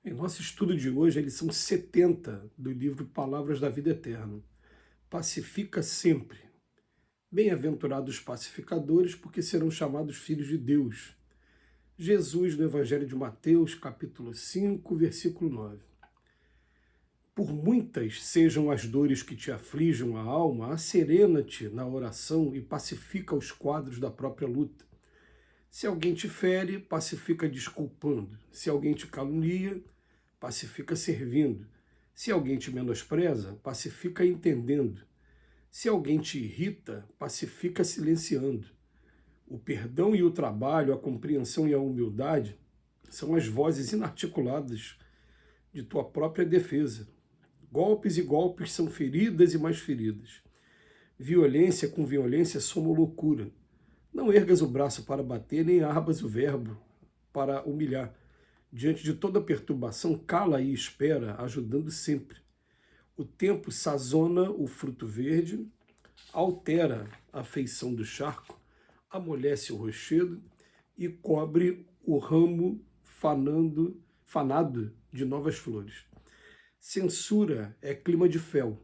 Em nosso estudo de hoje, a lição 70 do livro Palavras da Vida Eterna. Pacifica sempre. Bem-aventurados os pacificadores, porque serão chamados filhos de Deus. Jesus, no Evangelho de Mateus, capítulo 5, versículo 9. Por muitas sejam as dores que te aflijam a alma, asserena-te na oração e pacifica os quadros da própria luta. Se alguém te fere, pacifica desculpando. Se alguém te calunia, pacifica servindo. Se alguém te menospreza, pacifica entendendo. Se alguém te irrita, pacifica silenciando. O perdão e o trabalho, a compreensão e a humildade são as vozes inarticuladas de tua própria defesa. Golpes e golpes são feridas e mais feridas. Violência com violência soma loucura. Não ergas o braço para bater, nem arbas o verbo para humilhar. Diante de toda perturbação, cala e espera, ajudando sempre. O tempo sazona o fruto verde, altera a feição do charco, amolece o rochedo e cobre o ramo fanado de novas flores. Censura é clima de fel,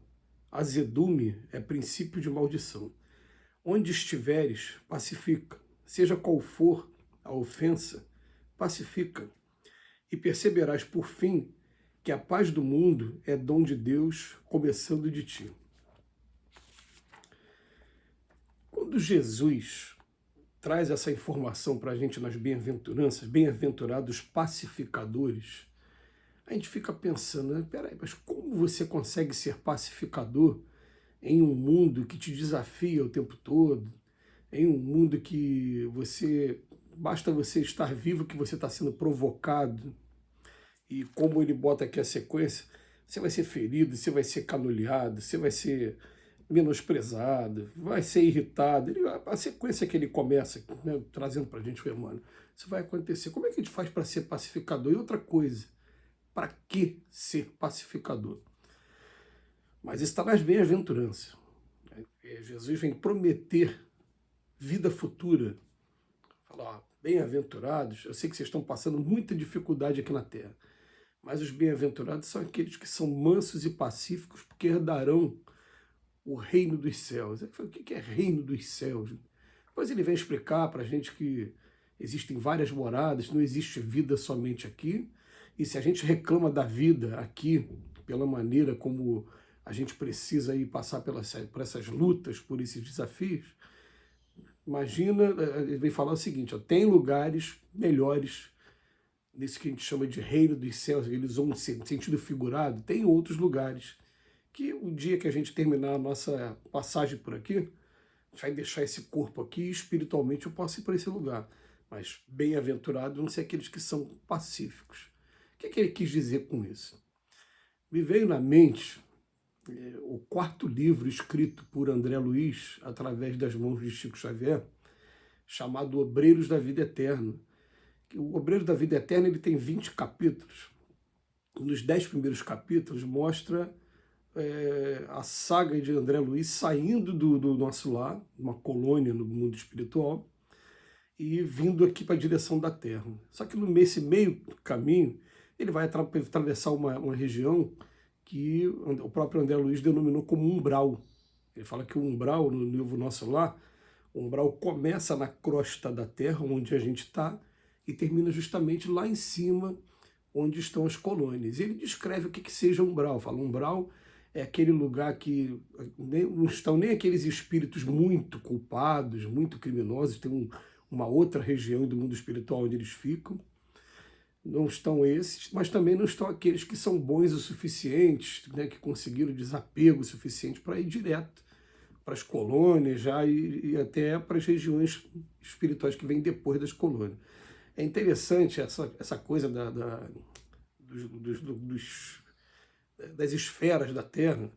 azedume é princípio de maldição. Onde estiveres, pacifica. Seja qual for a ofensa, pacifica. E perceberás, por fim, que a paz do mundo é dom de Deus, começando de ti. Quando Jesus traz essa informação para a gente nas bem-aventuranças, bem-aventurados pacificadores, a gente fica pensando, né? Peraí, mas como você consegue ser pacificador em um mundo que te desafia o tempo todo, em um mundo que basta você estar vivo que você está sendo provocado, e como ele bota aqui a sequência, você vai ser ferido, você vai ser canulhado, você vai ser menosprezado, vai ser irritado. A sequência que ele começa, né, trazendo para a gente o Emmanuel, isso vai acontecer. Como é que a gente faz para ser pacificador? E outra coisa, para que ser pacificador? Mas isso está nas bem-aventuranças. Jesus vem prometer vida futura. Falar, bem-aventurados, eu sei que vocês estão passando muita dificuldade aqui na Terra, mas os bem-aventurados são aqueles que são mansos e pacíficos, porque herdarão o reino dos céus. Eu falei, o que é reino dos céus? Depois ele vem explicar para a gente que existem várias moradas, não existe vida somente aqui, e se a gente reclama da vida aqui, pela maneira como a gente precisa ir passar por essas lutas, por esses desafios, imagina, ele vem falar o seguinte, ó, tem lugares melhores, nesse que a gente chama de reino dos céus, eles vão no sentido figurado, tem outros lugares que o dia que a gente terminar a nossa passagem por aqui, a gente vai deixar esse corpo aqui e espiritualmente eu posso ir para esse lugar. Mas bem-aventurados vão ser aqueles que são pacíficos. O que é que ele quis dizer com isso? Me veio na mente o quarto livro escrito por André Luiz, através das mãos de Chico Xavier, chamado Obreiros da Vida Eterna. O Obreiro da Vida Eterna ele tem 20 capítulos. Nos 10 primeiros capítulos mostra a saga de André Luiz saindo do nosso lar, uma colônia no mundo espiritual, e vindo aqui para a direção da Terra. Só que nesse meio caminho, ele vai atravessar uma região que o próprio André Luiz denominou como umbral. Ele fala que o umbral, no livro Nosso Lar, o umbral começa na crosta da Terra, onde a gente está, e termina justamente lá em cima, onde estão as colônias. Ele descreve o que seja umbral. Fala, umbral é aquele lugar que não estão nem aqueles espíritos muito culpados, muito criminosos, tem uma outra região do mundo espiritual onde eles ficam. Não estão esses, mas também não estão aqueles que são bons o suficientes, né, que conseguiram desapego suficiente para ir direto para as colônias já e até para as regiões espirituais que vêm depois das colônias. É interessante essa coisa das esferas da Terra,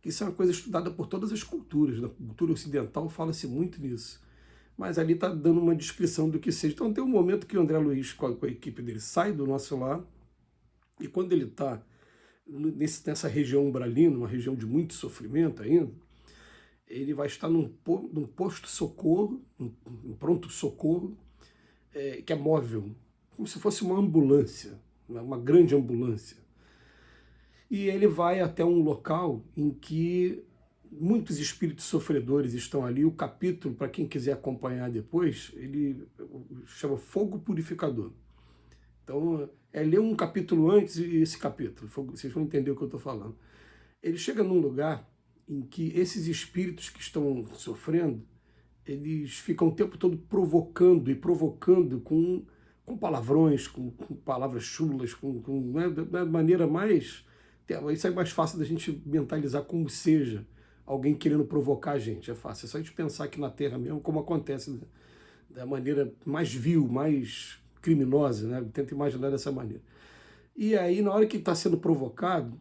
que isso é uma coisa estudada por todas as culturas. Na cultura ocidental fala-se muito nisso. Mas ali está dando uma descrição do que seja. Então tem um momento que o André Luiz, com a equipe dele, sai do nosso lar, e quando ele está nessa região umbralina, uma região de muito sofrimento ainda, ele vai estar num posto-socorro, um pronto-socorro, que é móvel, como se fosse uma ambulância. uma grande ambulância. E ele vai até um local em que muitos espíritos sofredores estão ali. O capítulo, para quem quiser acompanhar depois, ele chama Fogo Purificador. Então, ler um capítulo antes e esse capítulo, vocês vão entender o que eu estou falando. Ele chega num lugar em que esses espíritos que estão sofrendo, eles ficam o tempo todo provocando com palavrões, com palavras chulas, né, da maneira mais... Isso é mais fácil da gente mentalizar como seja alguém querendo provocar a gente. É fácil, é só a gente pensar aqui na Terra mesmo, como acontece da maneira mais vil, mais criminosa, né? Tenta imaginar dessa maneira. E aí, na hora que está sendo provocado,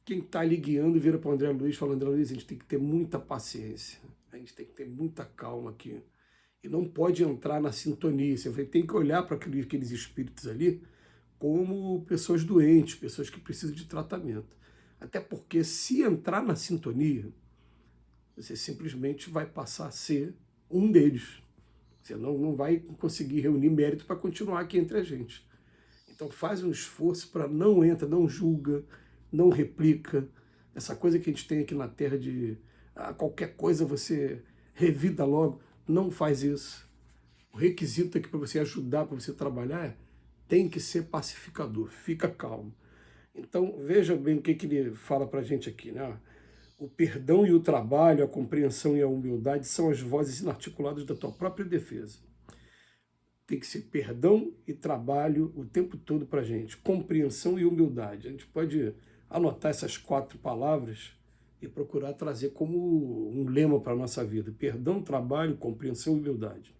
quem está ali guiando vira para o André Luiz e fala: André Luiz, a gente tem que ter muita paciência, a gente tem que ter muita calma aqui. E não pode entrar na sintonia. Você tem que olhar para aqueles espíritos ali como pessoas doentes, pessoas que precisam de tratamento. Até porque, se entrar na sintonia, você simplesmente vai passar a ser um deles. Você não vai conseguir reunir mérito para continuar aqui entre a gente. Então faz um esforço para não entra, não julga, não replica. Essa coisa que a gente tem aqui na Terra de qualquer coisa você revida logo, não faz isso. O requisito aqui para você ajudar, para você trabalhar, tem que ser pacificador, fica calmo. Então veja bem o que ele fala para a gente aqui, né? O perdão e o trabalho, a compreensão e a humildade são as vozes inarticuladas da tua própria defesa. Tem que ser perdão e trabalho o tempo todo para a gente. Compreensão e humildade. A gente pode anotar essas 4 palavras e procurar trazer como um lema para a nossa vida. Perdão, trabalho, compreensão e humildade.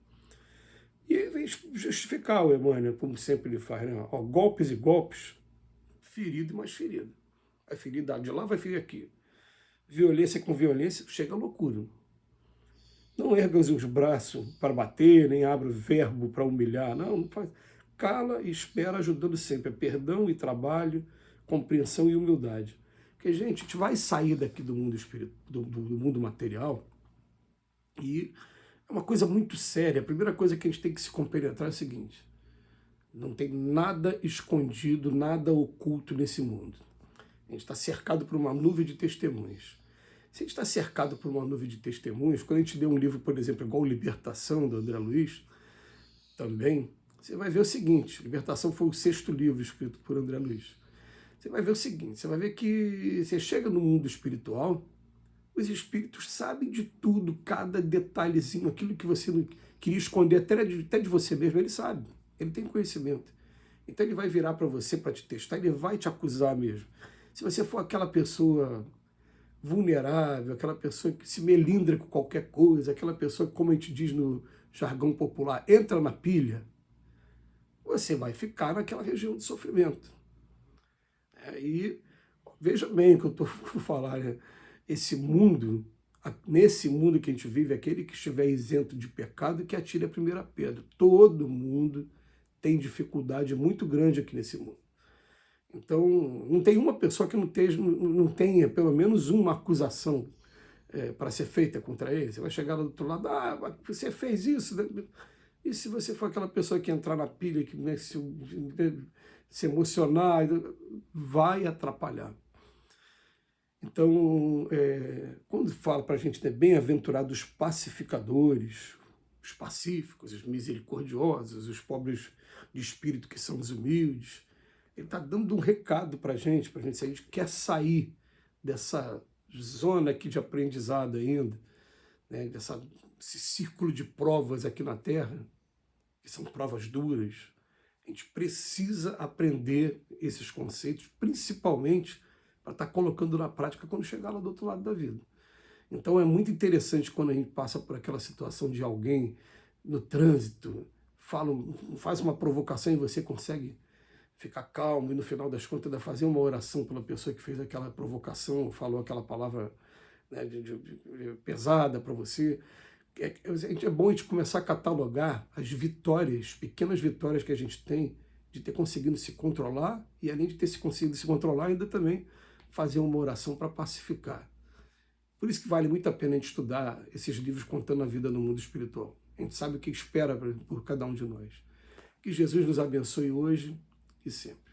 E aí vem justificar o Emmanuel, como sempre ele faz, né? Ó, golpes e golpes, ferido e mais ferido. Vai ferir de lá, vai ferir aqui. Violência com violência, chega a loucura. Não erga os braços para bater, nem abra o verbo para humilhar. Não faz. Cala e espera, ajudando sempre. É perdão e trabalho, compreensão e humildade. Porque, gente, a gente vai sair daqui do mundo do mundo material e é uma coisa muito séria. A primeira coisa que a gente tem que se compenetrar é a seguinte: não tem nada escondido, nada oculto nesse mundo. A gente está cercado por uma nuvem de testemunhas. Se a gente está cercado por uma nuvem de testemunhas, quando a gente lê um livro, por exemplo, igual Libertação, do André Luiz, também, você vai ver o seguinte: Libertação foi o 6º livro escrito por André Luiz. Você vai ver o seguinte, você vai ver que você chega no mundo espiritual, os espíritos sabem de tudo, cada detalhezinho, aquilo que você não queria esconder até de você mesmo, ele sabe, ele tem conhecimento. Então ele vai virar para você para te testar, ele vai te acusar mesmo. Se você for aquela pessoa vulnerável, aquela pessoa que se melindra com qualquer coisa, aquela pessoa que, como a gente diz no jargão popular, entra na pilha, você vai ficar naquela região de sofrimento. E veja bem o que eu estou falando, né? Esse mundo, nesse mundo que a gente vive, aquele que estiver isento de pecado, que atire a primeira pedra. Todo mundo tem dificuldade muito grande aqui nesse mundo. Então, não tem uma pessoa que não tenha pelo menos uma acusação para ser feita contra ele. Você vai chegar lá do outro lado: você fez isso, né? E se você for aquela pessoa que entrar na pilha, que, né, se emocionar, vai atrapalhar. Então, quando fala para a gente, né, bem-aventurados os pacificadores, os pacíficos, os misericordiosos, os pobres de espírito que são os humildes, ele está dando um recado para a gente, se a gente quer sair dessa zona aqui de aprendizado ainda, né, esse círculo de provas aqui na Terra, que são provas duras. A gente precisa aprender esses conceitos, principalmente para estar colocando na prática quando chegar lá do outro lado da vida. Então é muito interessante quando a gente passa por aquela situação de alguém no trânsito, faz uma provocação e você consegue ficar calmo e no final das contas ainda fazer uma oração pela pessoa que fez aquela provocação, falou aquela palavra, né, pesada para você. É bom a gente começar a catalogar as vitórias, pequenas vitórias que a gente tem de ter conseguido se controlar e, além de ter conseguido se controlar, ainda também fazer uma oração para pacificar. Por isso que vale muito a pena a gente estudar esses livros contando a vida no mundo espiritual. A gente sabe o que espera por cada um de nós. Que Jesus nos abençoe hoje e sempre.